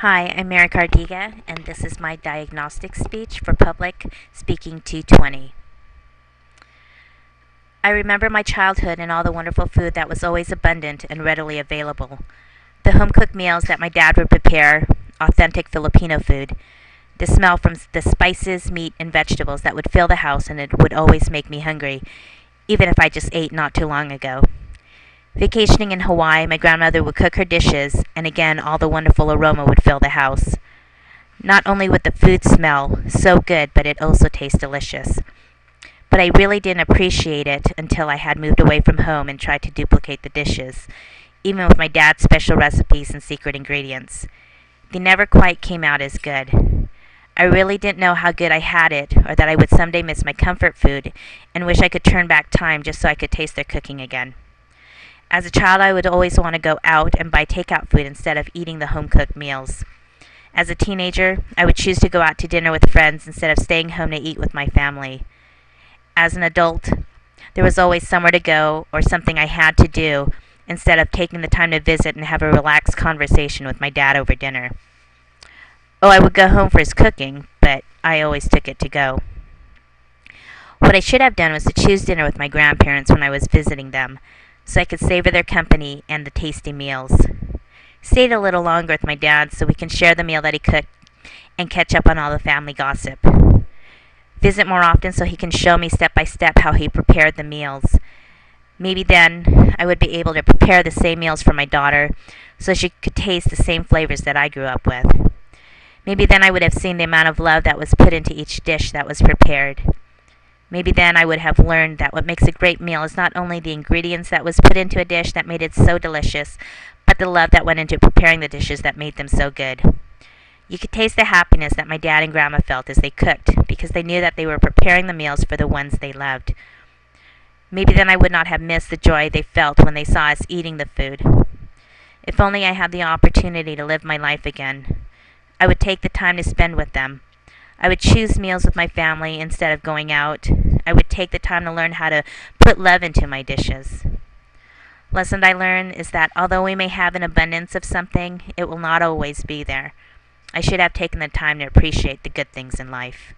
Hi, I'm Mary Cardiga, and this is my diagnostic speech for Public Speaking 220. I remember my childhood and all the wonderful food that was always abundant and readily available. The home-cooked meals that my dad would prepare, authentic Filipino food. The smell from the spices, meat, and vegetables that would fill the house, and it would always make me hungry, even if I just ate not too long ago. Vacationing in Hawaii, my grandmother would cook her dishes, and again all the wonderful aroma would fill the house. Not only would the food smell so good, but it also tastes delicious. But I really didn't appreciate it until I had moved away from home and tried to duplicate the dishes, even with my dad's special recipes and secret ingredients. They never quite came out as good. I really didn't know how good I had it, or that I would someday miss my comfort food and wish I could turn back time just so I could taste their cooking again. As a child, I would always want to go out and buy takeout food instead of eating the home-cooked meals. As a teenager, I would choose to go out to dinner with friends instead of staying home to eat with my family. As an adult, there was always somewhere to go or something I had to do instead of taking the time to visit and have a relaxed conversation with my dad over dinner. Oh, I would go home for his cooking, but I always took it to go. What I should have done was to choose dinner with my grandparents when I was visiting them, so I could savor their company and the tasty meals. Stayed a little longer with my dad so we can share the meal that he cooked and catch up on all the family gossip. Visit more often so he can show me step by step how he prepared the meals. Maybe then I would be able to prepare the same meals for my daughter so she could taste the same flavors that I grew up with. Maybe then I would have seen the amount of love that was put into each dish that was prepared. Maybe then I would have learned that what makes a great meal is not only the ingredients that was put into a dish that made it so delicious, but the love that went into preparing the dishes that made them so good. You could taste the happiness that my dad and grandma felt as they cooked, because they knew that they were preparing the meals for the ones they loved. Maybe then I would not have missed the joy they felt when they saw us eating the food. If only I had the opportunity to live my life again, I would take the time to spend with them. I would choose meals with my family instead of going out. I would take the time to learn how to put love into my dishes. Lesson I learned is that although we may have an abundance of something, it will not always be there. I should have taken the time to appreciate the good things in life.